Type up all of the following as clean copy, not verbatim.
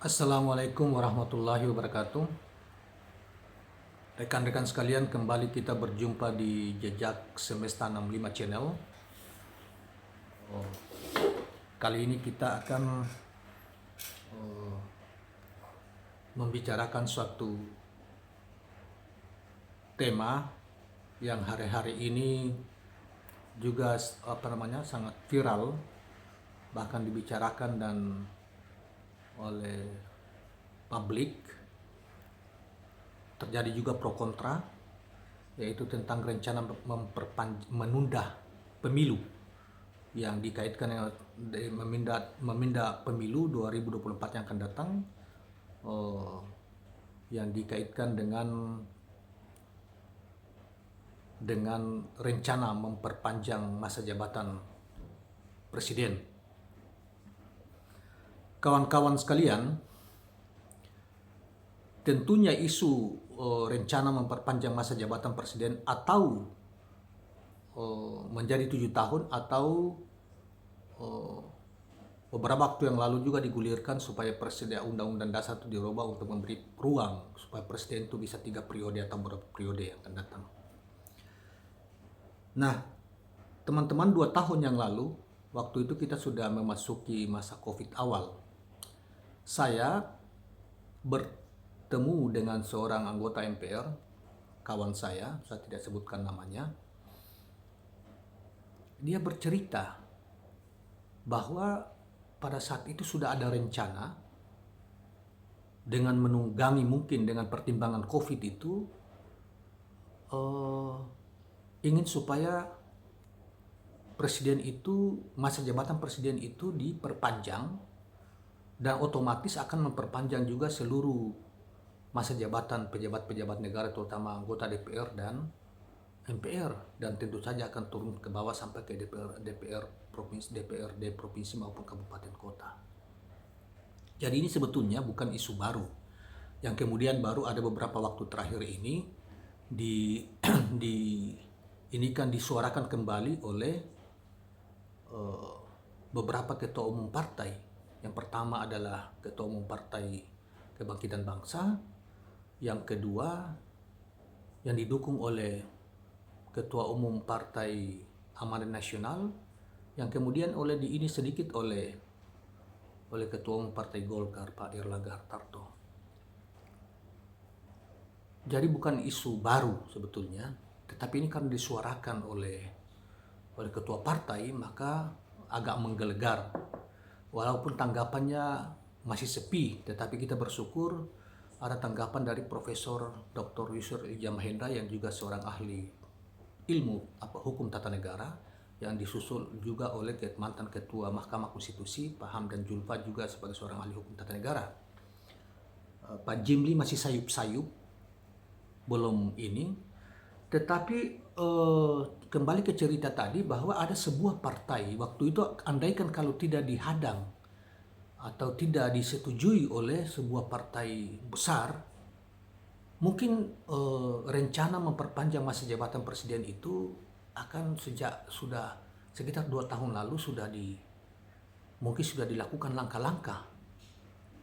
Assalamualaikum warahmatullahi wabarakatuh. Rekan-rekan sekalian, kembali kita berjumpa di Jejak Semesta 65 Channel. Kali ini kita akan membicarakan suatu tema yang hari-hari ini juga sangat viral, bahkan dibicarakan dan oleh publik. Terjadi juga pro kontra, yaitu tentang rencana menunda pemilu yang dikaitkan dengan memindah pemilu 2024 yang akan datang, yang dikaitkan dengan rencana memperpanjang masa jabatan presiden. Kawan-kawan sekalian, tentunya isu rencana memperpanjang masa jabatan presiden atau menjadi 7 tahun atau beberapa waktu yang lalu juga digulirkan supaya presiden undang-undang dasar itu dirubah untuk memberi ruang supaya presiden itu bisa 3 periode atau beberapa periode yang akan datang. Nah, teman-teman, 2 tahun yang lalu, waktu itu kita sudah memasuki masa COVID awal. Saya bertemu dengan seorang anggota MPR, kawan saya tidak sebutkan namanya. Dia bercerita bahwa pada saat itu sudah ada rencana dengan menunggangi mungkin dengan pertimbangan COVID itu, ingin supaya masa jabatan presiden itu diperpanjang, dan otomatis akan memperpanjang juga seluruh masa jabatan pejabat-pejabat negara, terutama anggota DPR dan MPR, dan tentu saja akan turun ke bawah sampai ke DPR provinsi, DPRD provinsi maupun kabupaten kota. Jadi ini sebetulnya bukan isu baru yang kemudian baru ada beberapa waktu terakhir ini ini kan disuarakan kembali oleh beberapa ketua umum partai. Yang pertama adalah Ketua Umum Partai Kebangkitan Bangsa, yang kedua yang didukung oleh Ketua Umum Partai Amanat Nasional, yang kemudian ini sedikit oleh Ketua Umum Partai Golkar, Pak Erlangga Hartarto. Jadi bukan isu baru sebetulnya, tetapi ini kan disuarakan oleh ketua partai, maka agak menggelegar. Walaupun tanggapannya masih sepi, tetapi kita bersyukur ada tanggapan dari Profesor Dr. Yusril Iza Mahendra yang juga seorang ahli ilmu hukum tata negara, yang disusul juga oleh mantan Ketua Mahkamah Konstitusi Pak Hamdan Zulfa juga sebagai seorang ahli hukum tata negara. Pak Jimli masih sayup-sayup, belum ini. Tetapi kembali ke cerita tadi bahwa ada sebuah partai waktu itu, andaikan kalau tidak dihadang atau tidak disetujui oleh sebuah partai besar, mungkin rencana memperpanjang masa jabatan presiden itu akan sudah sekitar 2 tahun lalu mungkin sudah dilakukan langkah-langkah,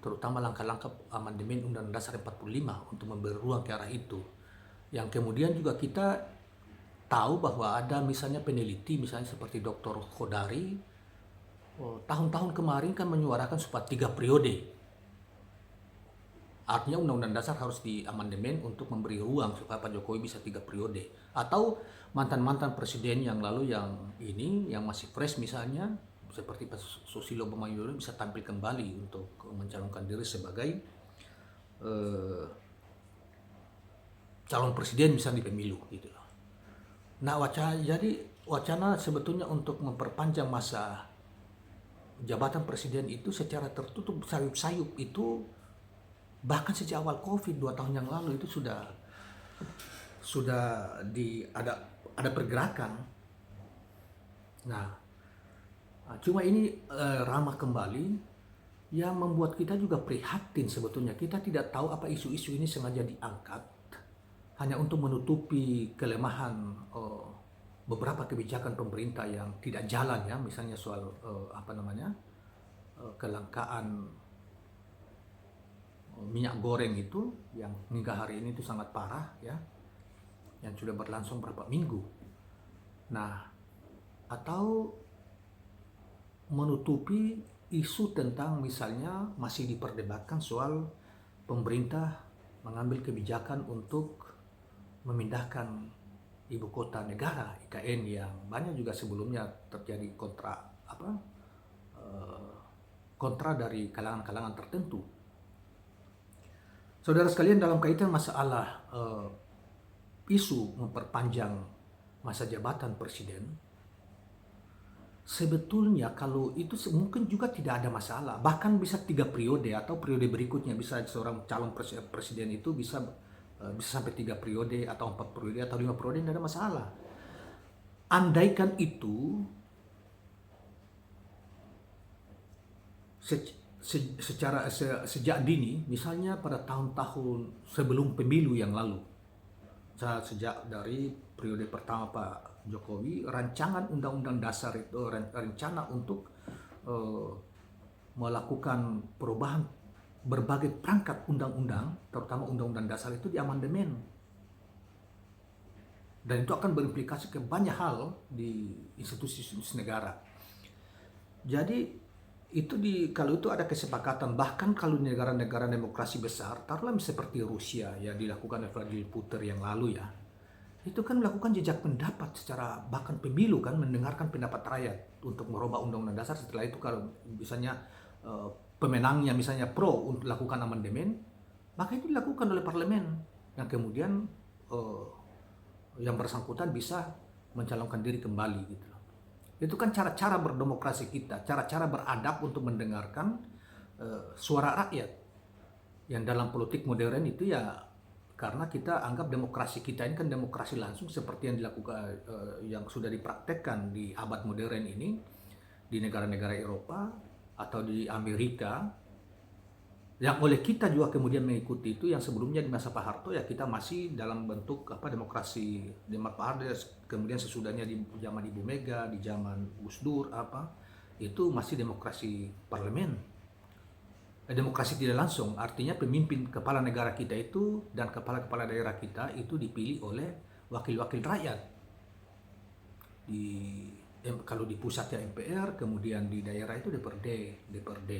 terutama langkah-langkah amandemen Undang-Undang Dasar 45 untuk memberi ruang ke arah itu. Yang kemudian juga kita tahu bahwa ada misalnya peneliti, misalnya seperti Dr. Khodari, tahun-tahun kemarin kan menyuarakan supaya 3 periode. Artinya Undang-Undang Dasar harus diamandemen untuk memberi ruang supaya Pak Jokowi bisa 3 periode. Atau mantan-mantan presiden yang lalu yang masih fresh, misalnya seperti Pak Susilo Bambang Yudhoyono, bisa tampil kembali untuk mencalonkan diri sebagai calon presiden misalnya di pemilu gitu loh. Nah, wacana sebetulnya untuk memperpanjang masa jabatan presiden itu secara tertutup, sayup-sayup itu bahkan sejak awal COVID 2 tahun yang lalu itu sudah ada pergerakan. Nah, cuma ini ramah kembali yang membuat kita juga prihatin sebetulnya. Kita tidak tahu apa isu-isu ini sengaja diangkat hanya untuk menutupi kelemahan beberapa kebijakan pemerintah yang tidak jalan, ya, misalnya soal kelangkaan minyak goreng itu yang hingga hari ini itu sangat parah ya, yang sudah berlangsung berapa minggu. Nah, atau menutupi isu tentang misalnya masih diperdebatkan soal pemerintah mengambil kebijakan untuk memindahkan ibu kota negara IKN yang banyak juga sebelumnya terjadi kontra dari kalangan-kalangan tertentu. Saudara sekalian, dalam kaitan masalah isu memperpanjang masa jabatan presiden, sebetulnya kalau itu mungkin juga tidak ada masalah. Bahkan bisa 3 periode atau periode berikutnya, bisa seorang calon presiden itu bisa sampai 3 periode atau 4 periode atau 5 periode, tidak ada masalah. Andaikan itu sejak dini, misalnya pada tahun-tahun sebelum pemilu yang lalu, sejak dari periode pertama Pak Jokowi, rancangan undang-undang dasar itu, rencana untuk melakukan perubahan berbagai perangkat undang-undang, terutama undang-undang dasar itu diamandemen. Dan itu akan berimplikasi ke banyak hal di institusi negara. Jadi kalau itu ada kesepakatan, bahkan kalau negara-negara demokrasi besar, taruhlah seperti Rusia yang dilakukan oleh Vladimir Putin yang lalu ya, itu kan melakukan jejak pendapat secara bahkan pemilu kan, mendengarkan pendapat rakyat untuk merubah undang-undang dasar. Setelah itu kalau misalnya pemenangnya misalnya pro untuk lakukan amandemen, maka itu dilakukan oleh parlemen yang kemudian yang bersangkutan bisa mencalonkan diri kembali gitu. Itu kan cara-cara berdemokrasi kita, cara-cara beradab untuk mendengarkan suara rakyat. Yang dalam politik modern itu ya, karena kita anggap demokrasi kita ini kan demokrasi langsung seperti yang dilakukan, yang sudah dipraktekkan di abad modern ini di negara-negara Eropa atau di Amerika, yang oleh kita juga kemudian mengikuti itu. Yang sebelumnya di masa Pak Harto ya kita masih dalam bentuk demokrasi Pak Harto, kemudian sesudahnya di zaman Ibu Mega, di zaman Gus Dur itu masih demokrasi parlemen, demokrasi tidak langsung. Artinya pemimpin kepala negara kita itu dan kepala-kepala daerah kita itu dipilih oleh wakil-wakil rakyat. Kalau di pusatnya MPR, kemudian di daerah itu DPRD.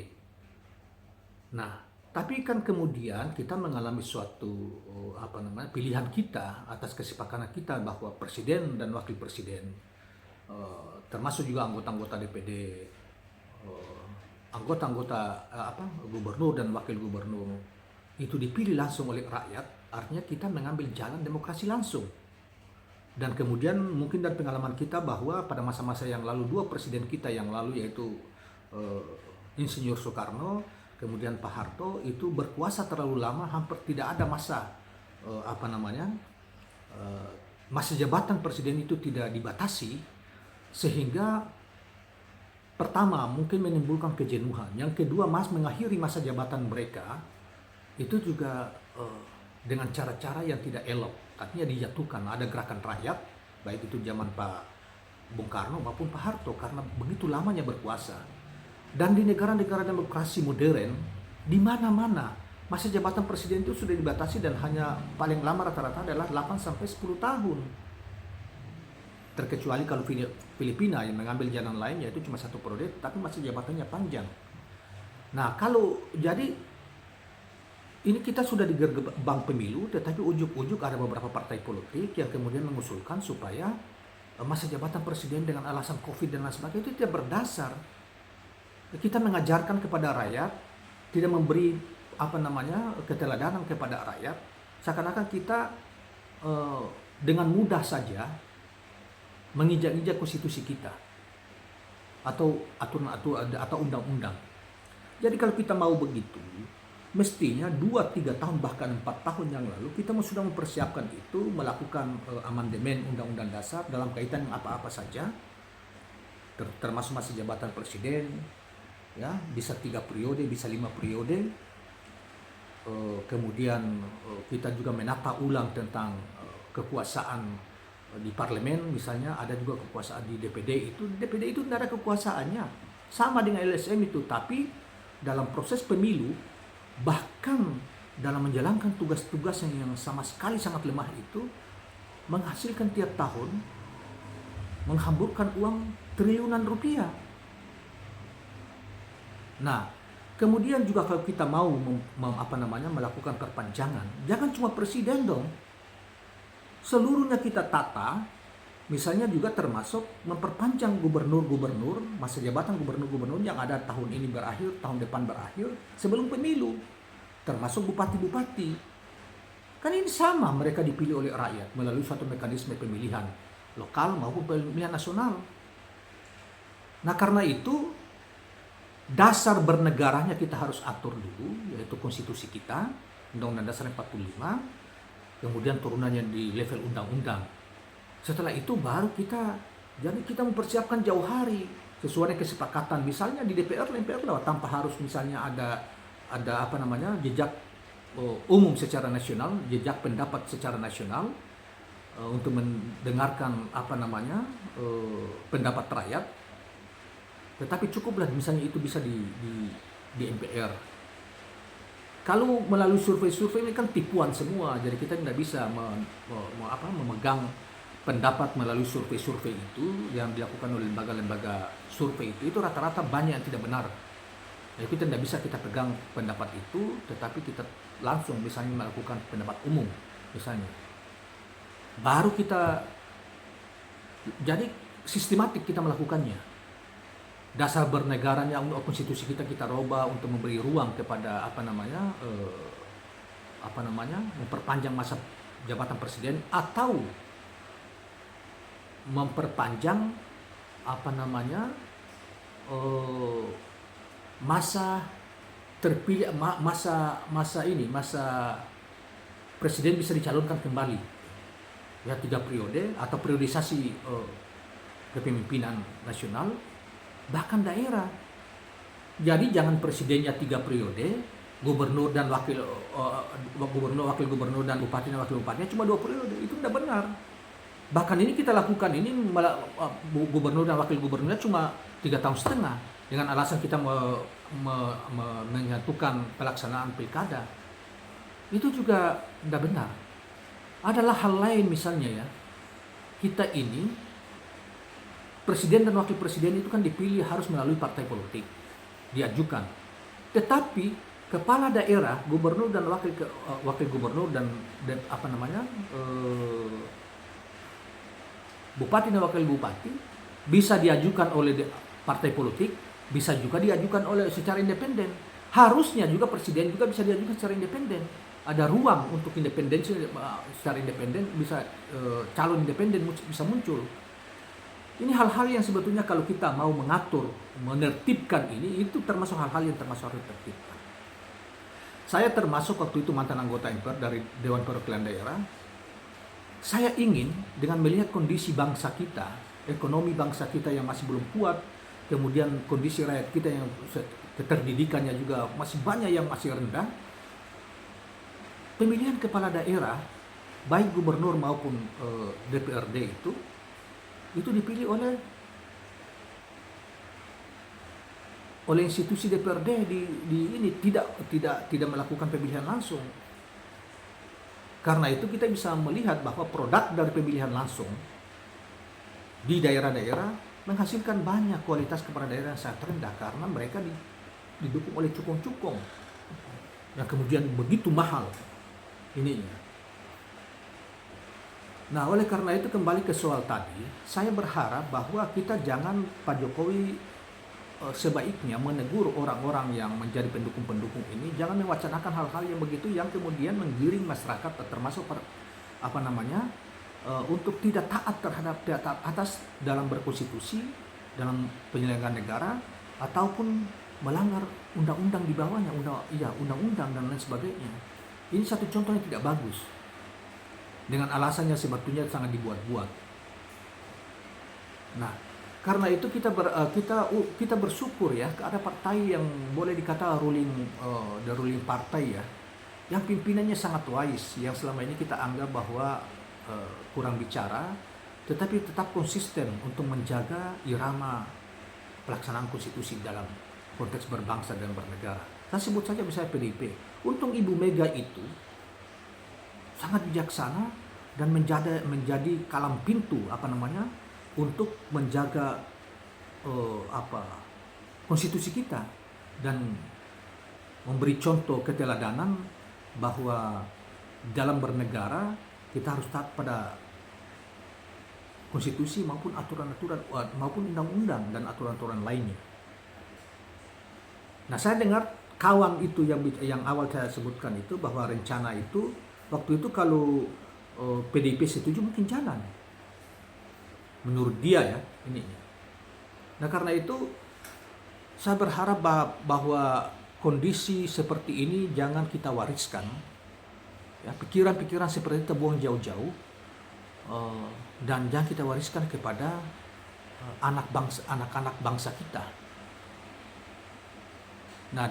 Nah, tapi kan kemudian kita mengalami suatu pilihan kita atas kesepakatan kita bahwa presiden dan wakil presiden, termasuk juga anggota-anggota DPD, anggota-anggota gubernur dan wakil gubernur itu dipilih langsung oleh rakyat. Artinya kita mengambil jalan demokrasi langsung. Dan kemudian mungkin dari pengalaman kita bahwa pada masa-masa yang lalu, 2 presiden kita yang lalu yaitu Insinyur Soekarno, kemudian Pak Harto, itu berkuasa terlalu lama, hampir tidak ada masa masa jabatan presiden itu tidak dibatasi, sehingga pertama mungkin menimbulkan kejenuhan, yang kedua mengakhiri masa jabatan mereka itu juga dengan cara-cara yang tidak elok, artinya dijatuhkan. Ada gerakan rakyat, baik itu zaman Pak Bung Karno maupun Pak Harto, karena begitu lamanya berkuasa. Dan di negara-negara demokrasi modern, di mana-mana masa jabatan presiden itu sudah dibatasi dan hanya paling lama rata-rata adalah 8-10 tahun. Terkecuali kalau Filipina yang mengambil jalan lain, yaitu cuma 1 periode, tapi masa jabatannya panjang. Nah, kalau jadi ini kita sudah di gerbang pemilu, tetapi ujuk-ujuk ada beberapa partai politik yang kemudian mengusulkan supaya masa jabatan presiden dengan alasan COVID dan lain sebagainya itu tidak berdasar. Kita mengajarkan kepada rakyat, tidak memberi keteladanan kepada rakyat, seakan-akan kita dengan mudah saja menginjak-injak konstitusi kita atau aturan atau undang-undang. Jadi kalau kita mau begitu, mestinya 2-3 tahun bahkan 4 tahun yang lalu kita sudah mempersiapkan itu, melakukan amandemen undang-undang dasar dalam kaitan apa-apa saja, termasuk masa jabatan presiden. Ya, bisa 3 periode, bisa 5 periode. Kemudian kita juga menata ulang tentang kekuasaan di parlemen, misalnya ada juga kekuasaan di DPD itu. DPD itu tidak ada kekuasaannya, sama dengan LSM itu. Tapi dalam proses pemilu bahkan dalam menjalankan tugas-tugas yang sama sekali sangat lemah itu, menghasilkan tiap tahun, menghamburkan uang triliunan rupiah. Nah, kemudian juga kalau kita mau melakukan perpanjangan, jangan cuma presiden dong. Seluruhnya kita tata, misalnya juga termasuk memperpanjang gubernur-gubernur, masa jabatan gubernur-gubernur yang ada tahun ini berakhir, tahun depan berakhir, sebelum pemilu. Termasuk bupati-bupati. Kan ini sama, mereka dipilih oleh rakyat melalui suatu mekanisme pemilihan lokal maupun pemilihan nasional. Nah, karena itu dasar bernegaranya kita harus atur dulu, yaitu konstitusi kita, Undang-Undang Dasar 45, kemudian turunannya di level undang-undang. Setelah itu baru kita mempersiapkan jauh hari sesuai dengan kesepakatan, misalnya di DPR lewat, tanpa harus misalnya ada jejak umum secara nasional, jejak pendapat secara nasional, untuk mendengarkan pendapat rakyat. Tetapi cukuplah misalnya itu bisa di MPR. Kalau melalui survei ini kan tipuan semua, jadi kita tidak bisa memegang pendapat melalui survei itu yang dilakukan oleh lembaga-lembaga survei itu rata-rata banyak yang tidak benar. Jadi kita tidak bisa kita pegang pendapat itu, tetapi kita langsung misalnya melakukan pendapat umum misalnya. Baru kita, jadi sistematik kita melakukannya. Dasar bernegaranya, konstitusi kita rubah untuk memberi ruang kepada memperpanjang masa jabatan presiden atau memperpanjang masa terpilih, masa presiden bisa dicalonkan kembali ya 3 periode atau periodisasi kepemimpinan nasional bahkan daerah. Jadi jangan presidennya 3 periode, gubernur dan wakil gubernur dan bupati dan wakil bupatinya cuma 2 periode. Itu tidak benar. Bahkan ini kita lakukan ini gubernur dan wakil gubernurnya cuma 3,5 tahun dengan alasan kita menyatukan pelaksanaan pilkada. Itu juga tidak benar. Adalah hal lain misalnya ya, kita ini presiden dan wakil presiden itu kan dipilih harus melalui partai politik, diajukan. Tetapi kepala daerah, gubernur dan wakil gubernur dan bupati dan wakil bupati bisa diajukan oleh partai politik, bisa juga diajukan secara independen. Harusnya juga presiden juga bisa diajukan secara independen. Ada ruang untuk independensi secara independen, bisa calon independen bisa muncul. Ini hal-hal yang sebetulnya kalau kita mau mengatur, menertibkan ini, itu termasuk hal-hal yang termasuk harus ditertibkan. Saya termasuk waktu itu mantan anggota MPR dari Dewan Perwakilan Daerah. Saya ingin dengan melihat kondisi bangsa kita, ekonomi bangsa kita yang masih belum kuat, kemudian kondisi rakyat kita yang keterdidikannya juga masih banyak yang masih rendah, pemilihan kepala daerah, baik gubernur maupun DPRD itu dipilih oleh institusi DPRD ini tidak melakukan pemilihan langsung. Karena itu kita bisa melihat bahwa produk dari pemilihan langsung di daerah-daerah menghasilkan banyak kualitas kepala daerah yang sangat rendah karena mereka didukung oleh cukong-cukong yang kemudian begitu mahal ininya. Nah, oleh karena itu kembali ke soal tadi, saya berharap bahwa kita jangan, Pak Jokowi sebaiknya menegur orang-orang yang menjadi pendukung-pendukung ini, jangan mewacanakan hal-hal yang begitu yang kemudian menggiring masyarakat termasuk untuk tidak taat terhadap atas dalam berkonstitusi, dalam penyelenggaraan negara, ataupun melanggar undang-undang di bawahnya, undang-undang dan lain sebagainya. Ini satu contoh yang tidak bagus. Dengan alasannya sebetulnya sangat dibuat-buat. Nah, karena itu kita bersyukur ya, ada partai yang boleh dikata the ruling partai ya, yang pimpinannya sangat wise, yang selama ini kita anggap bahwa kurang bicara, tetapi tetap konsisten untuk menjaga irama pelaksanaan konstitusi dalam konteks berbangsa dan bernegara. Saya sebut saja misalnya PDIP. Untung Ibu Mega itu sangat bijaksana dan menjadi kalam pintu untuk menjaga konstitusi kita dan memberi contoh keteladanan bahwa dalam bernegara kita harus taat pada konstitusi maupun aturan-aturan maupun undang-undang dan aturan-aturan lainnya. Nah, saya dengar kawan itu yang awal saya sebutkan itu bahwa rencana itu waktu itu kalau PDIP setuju mungkin jalan. Menurut dia ya ini. Nah, karena itu saya berharap bahwa kondisi seperti ini jangan kita wariskan. Ya, pikiran-pikiran seperti itu buang jauh-jauh dan jangan kita wariskan kepada anak-anak bangsa kita. Nah,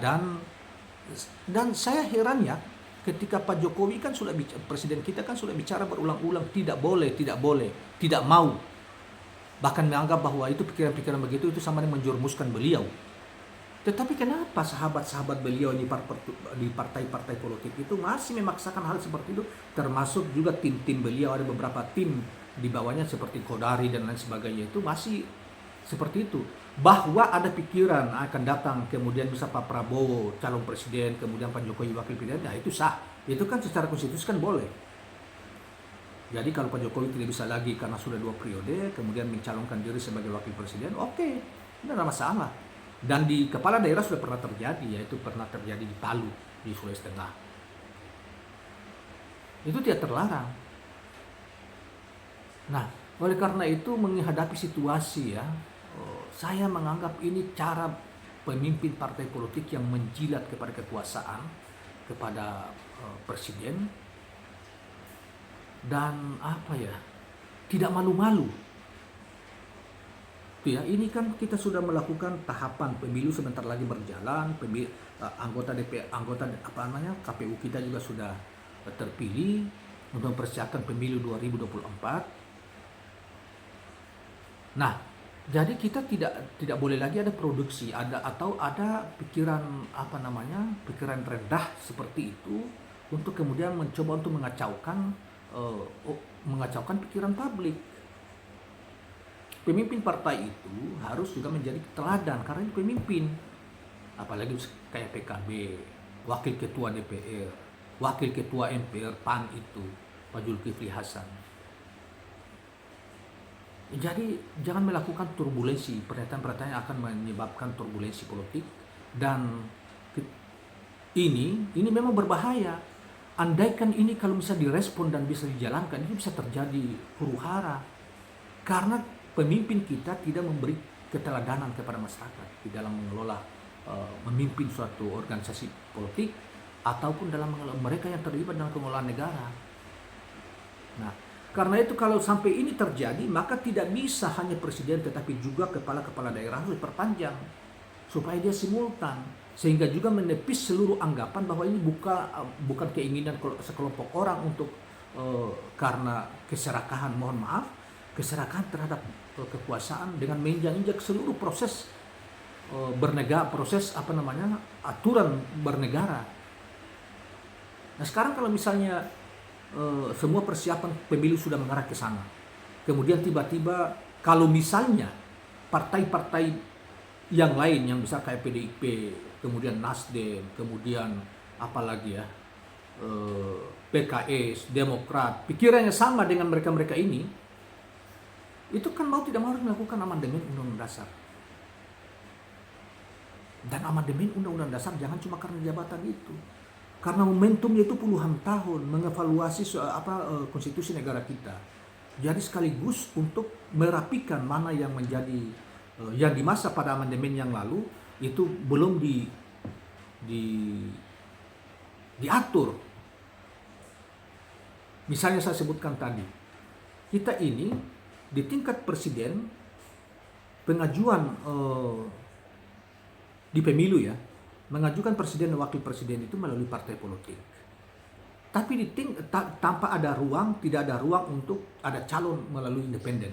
dan saya heran ya ketika Pak Jokowi kan presiden kita kan sudah bicara berulang-ulang tidak boleh, tidak mau. Bahkan menganggap bahwa itu pikiran-pikiran begitu itu sama dengan menjerumuskan beliau. Tetapi kenapa sahabat-sahabat beliau di partai-partai politik itu masih memaksakan hal seperti itu, termasuk juga tim-tim beliau, ada beberapa tim di bawahnya seperti Kodari dan lain sebagainya itu masih seperti itu. Bahwa ada pikiran akan datang kemudian bisa Pak Prabowo calon presiden, kemudian Pak Jokowi wakil presiden, nah itu sah. Itu kan secara konstitusi kan boleh. Jadi kalau Pak Jokowi tidak bisa lagi karena sudah 2 periode, kemudian mencalonkan diri sebagai wakil presiden, oke, tidak ada masalah. Dan di kepala daerah sudah pernah terjadi, yaitu pernah terjadi di Palu, di Sulawesi Tengah. Itu tidak terlarang. Nah, oleh karena itu menghadapi situasi ya, saya menganggap ini cara pemimpin partai politik yang menjilat kepada kekuasaan, kepada presiden, dan tidak malu-malu. Ya, ini kan kita sudah melakukan tahapan pemilu sebentar lagi berjalan, anggota KPU kita juga sudah terpilih untuk mempersiapkan pemilu 2024. Nah, jadi kita tidak boleh lagi ada produksi, ada pikiran pikiran rendah seperti itu untuk kemudian mencoba untuk mengacaukan pikiran publik. Pemimpin partai itu harus juga menjadi teladan karena ini pemimpin. Apalagi kayak PKB, wakil ketua DPR, wakil ketua MPR PAN itu Pak Zulkifli Hasan. Jadi jangan melakukan turbulensi, pernyataan-pernyataan yang akan menyebabkan turbulensi politik, dan ini memang berbahaya. Andaikan ini kalau bisa direspon dan bisa dijalankan, ini bisa terjadi huru-hara. Karena pemimpin kita tidak memberi keteladanan kepada masyarakat di dalam mengelola, memimpin suatu organisasi politik ataupun dalam mereka yang terlibat dalam pengelolaan negara. Nah, karena itu kalau sampai ini terjadi, maka tidak bisa hanya presiden tetapi juga kepala-kepala daerah harus diperpanjang supaya dia simultan, sehingga juga menepis seluruh anggapan bahwa ini bukan keinginan sekelompok orang untuk karena keserakahan, mohon maaf, keserakahan terhadap kekuasaan dengan menginjak seluruh proses aturan bernegara. Nah, sekarang kalau misalnya semua persiapan pemilu sudah mengarah ke sana, kemudian tiba-tiba kalau misalnya partai-partai yang lain yang besar kayak PDIP, kemudian Nasdem, kemudian PKS, Demokrat, pikirannya sama dengan mereka-mereka ini, itu kan mau tidak mau harus melakukan amandemen Undang-Undang Dasar. Dan amandemen Undang-Undang Dasar jangan cuma karena jabatan itu. Karena momentumnya itu puluhan tahun mengevaluasi konstitusi negara kita. Jadi sekaligus untuk merapikan mana yang menjadi yang di masa pada amandemen yang lalu itu belum diatur. Misalnya saya sebutkan tadi, kita ini di tingkat presiden pengajuan di pemilu ya, mengajukan presiden dan wakil presiden itu melalui partai politik. Tapi tanpa ada ruang, tidak ada ruang untuk ada calon melalui independen.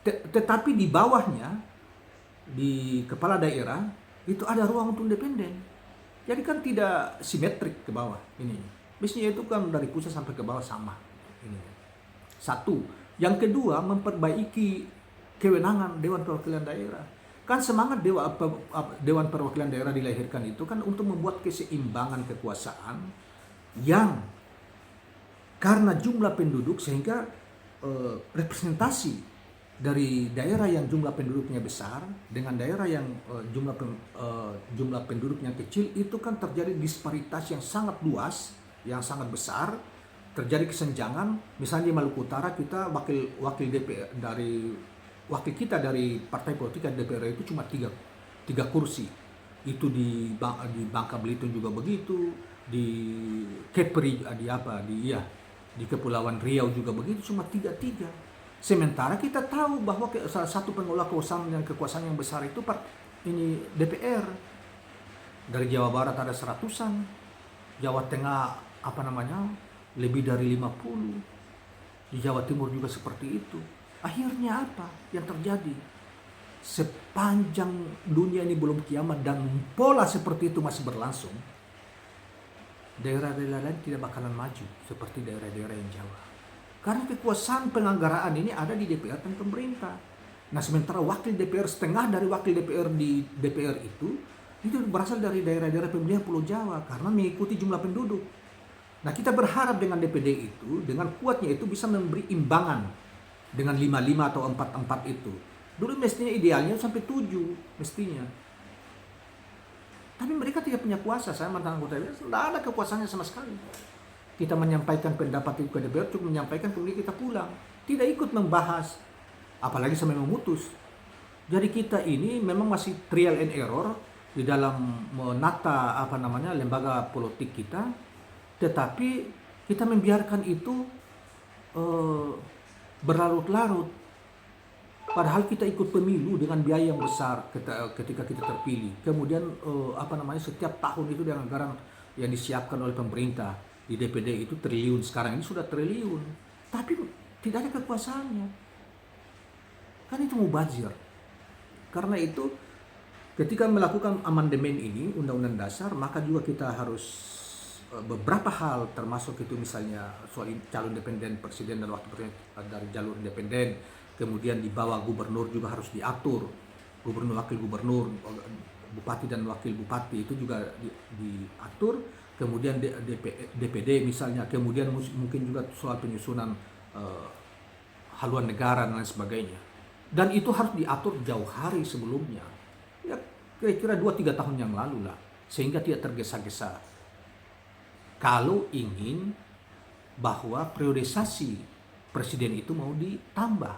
Tetapi di bawahnya, di kepala daerah itu ada ruang untuk independen. Jadi kan tidak simetrik ke bawah ini. Mestinya itu kan dari pusat sampai ke bawah sama. Ini. Satu. Yang kedua, memperbaiki kewenangan Dewan Perwakilan Daerah. Kan semangat Dewan Perwakilan Daerah dilahirkan itu kan untuk membuat keseimbangan kekuasaan yang karena jumlah penduduk sehingga representasi dari daerah yang jumlah penduduknya besar dengan daerah yang jumlah penduduknya kecil itu kan terjadi disparitas yang sangat luas, yang sangat besar, terjadi kesenjangan. Misalnya di Maluku Utara kita wakil DPR wakil kita dari partai politik DPR itu cuma tiga kursi. Itu di Bangka Belitung juga begitu, di Kepri di Kepulauan Riau juga begitu, cuma tiga. Sementara kita tahu bahwa salah satu pengelola kekuasaan yang besar itu ini DPR. Dari Jawa Barat ada 100-an, Jawa Tengah lebih dari 50, di Jawa Timur juga seperti itu. Akhirnya apa yang terjadi? Sepanjang dunia ini belum kiamat dan pola seperti itu masih berlangsung, daerah-daerah lain tidak bakalan maju seperti daerah-daerah yang Jawa. Karena kekuasaan penganggaraan ini ada di DPR dan pemerintah. Nah, sementara wakil DPR, setengah dari wakil DPR di DPR itu berasal dari daerah-daerah pemilihan Pulau Jawa karena mengikuti jumlah penduduk. Nah, kita berharap dengan DPD itu, dengan kuatnya itu bisa memberi imbangan dengan 5-5 atau 4-4 itu. Dulu mestinya idealnya sampai 7 mestinya. Tapi mereka tidak punya kuasa. Saya mantan anggota DPR, tidak ada kekuasaannya sama sekali. Kita menyampaikan pendapat itu ke DPR, cukup menyampaikan, kemudian kita pulang. Tidak ikut membahas, apalagi sampai memutus. Jadi kita ini memang masih trial and error di dalam menata lembaga politik kita, tetapi kita membiarkan itu berlarut-larut. Padahal kita ikut pemilu dengan biaya yang besar ketika kita terpilih. Kemudian setiap tahun itu dengan anggaran yang disiapkan oleh pemerintah di DPD itu triliun. Sekarang ini sudah triliun. Tapi tidak ada kekuasaannya. Kan itu mubazir. Karena itu ketika melakukan amandemen ini Undang-Undang Dasar, maka juga kita harus beberapa hal, termasuk itu misalnya soal calon independen presiden dan wakil presiden dari jalur independen, kemudian di bawah gubernur juga harus diatur, gubernur, wakil gubernur, bupati dan wakil bupati itu juga diatur, kemudian DPD misalnya, kemudian mungkin juga soal penyusunan haluan negara dan lain sebagainya, dan itu harus diatur jauh hari sebelumnya, ya kira-kira 2-3 tahun yang lalu lah, sehingga tidak tergesa-gesa. Kalau ingin bahwa priorisasi presiden itu mau ditambah,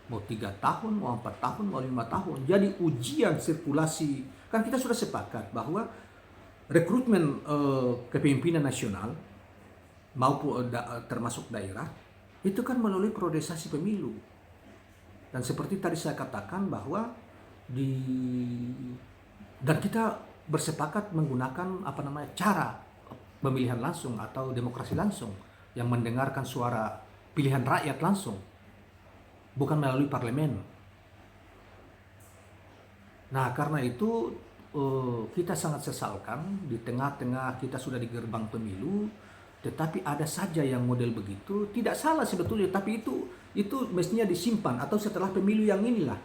mau 3 tahun, mau 4 tahun, mau 5 tahun. Jadi ujian sirkulasi, kan kita sudah sepakat bahwa rekrutmen kepemimpinan nasional maupun termasuk daerah itu kan melalui priorisasi pemilu. Dan seperti tadi saya katakan bahwa dan kita bersepakat menggunakan cara pemilihan langsung atau demokrasi langsung yang mendengarkan suara pilihan rakyat langsung, bukan melalui parlemen. Nah, karena itu kita sangat sesalkan di tengah-tengah kita sudah di gerbang pemilu, tetapi ada saja yang model begitu. Tidak salah sebetulnya, tapi itu mestinya disimpan atau setelah pemilu yang inilah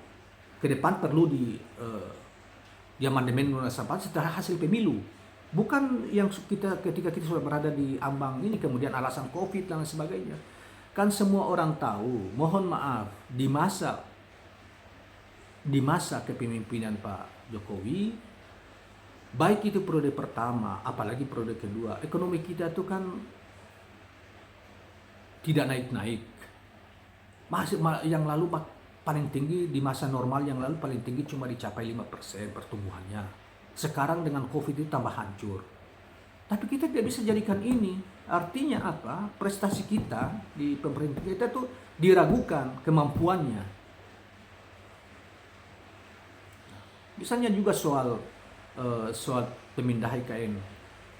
ke depan perlu di amandemen Undang-Undang setelah hasil pemilu. Bukan yang ketika kita sudah berada di ambang ini kemudian alasan COVID dan sebagainya. Kan semua orang tahu, mohon maaf, di masa kepemimpinan Pak Jokowi, baik itu periode pertama, apalagi periode kedua, ekonomi kita itu kan tidak naik-naik. Yang lalu paling tinggi di masa normal yang lalu paling tinggi cuma dicapai 5% pertumbuhannya. Sekarang dengan COVID itu tambah hancur. Tapi kita tidak bisa jadikan ini. Artinya apa? Prestasi kita di pemerintah kita tuh diragukan kemampuannya. Misalnya juga soal pemindahan IKN.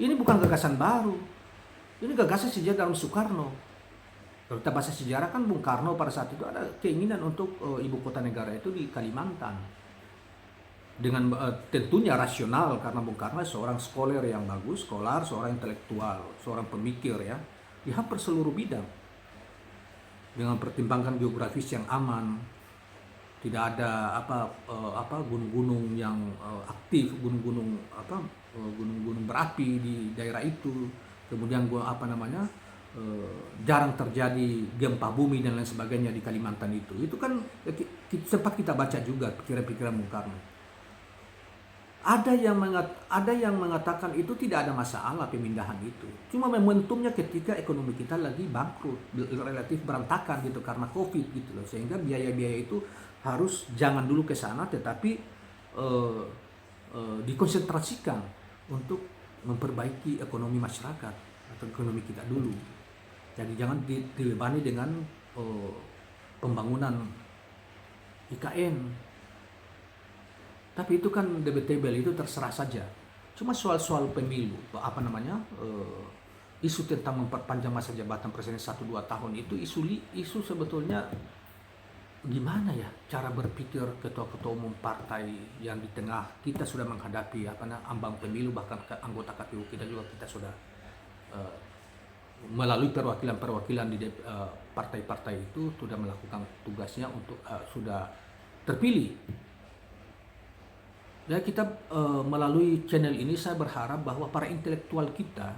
Ini bukan gagasan baru. Ini gagasan sejak dalam Soekarno. Kalau kita bahasa sejarah kan Bung Karno pada saat itu ada keinginan untuk ibu kota negara itu di Kalimantan. dengan tentunya rasional, karena Bung Karno seorang scholar yang bagus, seorang intelektual, seorang pemikir ya, di hampir seluruh bidang, dengan pertimbangan geografis yang aman, tidak ada gunung-gunung yang aktif, gunung-gunung berapi di daerah itu, kemudian jarang terjadi gempa bumi dan lain sebagainya di Kalimantan itu kan sempat kita baca juga pikiran-pikiran Bung Karno. Ada yang mengatakan itu tidak ada masalah pemindahan itu. Cuma momentumnya ketika ekonomi kita lagi bangkrut, relatif berantakan gitu karena Covid gitu loh. Sehingga biaya-biaya itu harus jangan dulu ke sana, tetapi dikonsentrasikan untuk memperbaiki ekonomi masyarakat atau ekonomi kita dulu. Jadi jangan dibebani dengan pembangunan IKN. Tapi itu kan debatable, itu terserah saja. Cuma soal-soal pemilu, isu tentang memperpanjang masa jabatan presiden 1-2 tahun itu isu sebetulnya gimana ya cara berpikir ketua-ketua umum partai yang di tengah kita sudah menghadapi ambang pemilu, bahkan anggota KPU kita juga sudah melalui perwakilan-perwakilan di partai-partai itu sudah melakukan tugasnya untuk sudah terpilih. Ya kita melalui channel ini saya berharap bahwa para intelektual kita,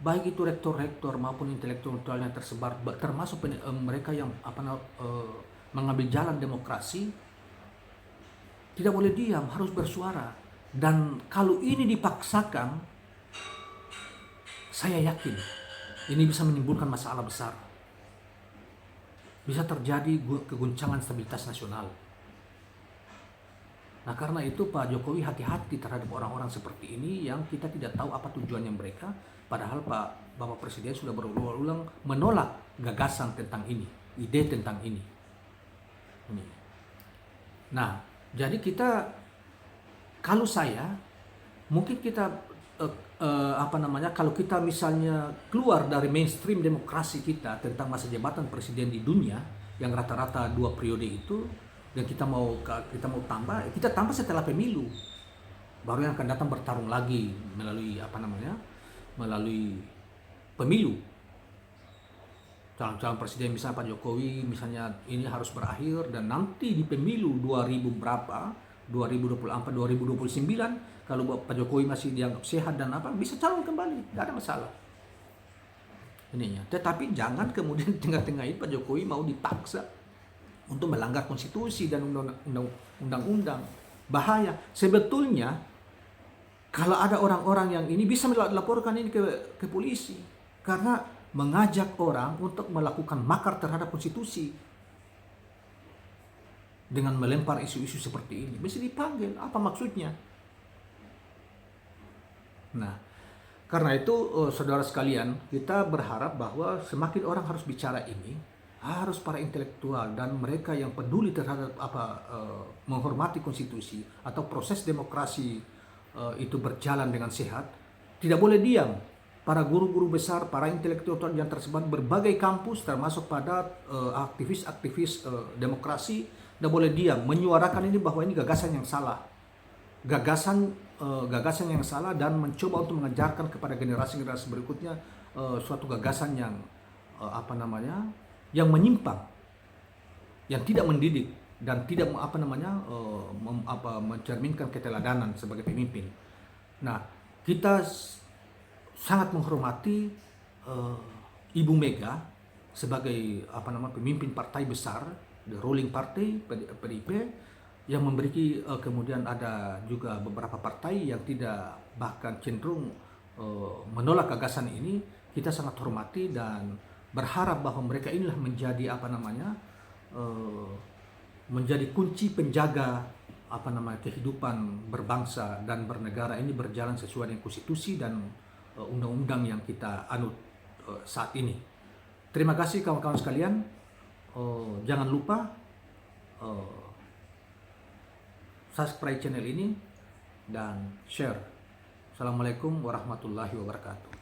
baik itu rektor-rektor maupun intelektual yang tersebar, termasuk mereka yang mengambil jalan demokrasi, tidak boleh diam, harus bersuara. Dan kalau ini dipaksakan, saya yakin ini bisa menimbulkan masalah besar. Bisa terjadi keguncangan stabilitas nasional. Nah karena itu Pak Jokowi hati-hati terhadap orang-orang seperti ini yang kita tidak tahu apa tujuannya mereka. Padahal Bapak Presiden sudah berulang-ulang menolak gagasan tentang ini, ide tentang ini. Nah jadi kalau kita misalnya keluar dari mainstream demokrasi kita tentang masa jabatan presiden di dunia yang rata-rata 2 periode itu, dan kita mau tambah setelah pemilu, baru yang akan datang bertarung lagi melalui pemilu. Calon presiden misalnya Pak Jokowi misalnya ini harus berakhir, dan nanti di pemilu 2024, 2029 kalau Pak Jokowi masih dianggap sehat dan bisa calon kembali, nggak ada masalah ininya. Tetapi jangan kemudian tengah-tengah ini Pak Jokowi mau dipaksa untuk melanggar konstitusi dan undang-undang. Bahaya. Sebetulnya kalau ada orang-orang yang ini bisa melaporkan ini ke polisi, karena mengajak orang untuk melakukan makar terhadap konstitusi dengan melempar isu-isu seperti ini. Bisa dipanggil, apa maksudnya? Nah, karena itu saudara sekalian, kita berharap bahwa semakin orang harus bicara ini, harus para intelektual dan mereka yang peduli terhadap menghormati konstitusi atau proses demokrasi itu berjalan dengan sehat, tidak boleh diam. Para guru-guru besar, para intelektual yang tersebar berbagai kampus, termasuk pada aktivis-aktivis demokrasi, tidak boleh diam menyuarakan ini bahwa ini gagasan yang salah, gagasan yang salah, dan mencoba untuk mengajarkan kepada generasi-generasi berikutnya suatu gagasan yang yang menyimpang, yang tidak mendidik dan tidak mencerminkan keteladanan sebagai pemimpin. Nah, kita sangat menghormati Ibu Mega sebagai pemimpin partai besar, the ruling party PDIP, yang memberi kemudian ada juga beberapa partai yang tidak, bahkan cenderung menolak gagasan ini. Kita sangat hormati dan berharap bahwa mereka inilah menjadi menjadi kunci penjaga kehidupan berbangsa dan bernegara ini berjalan sesuai dengan konstitusi dan undang-undang yang kita anut saat ini. Terima kasih kawan-kawan sekalian. Jangan lupa subscribe channel ini dan share. Assalamualaikum warahmatullahi wabarakatuh.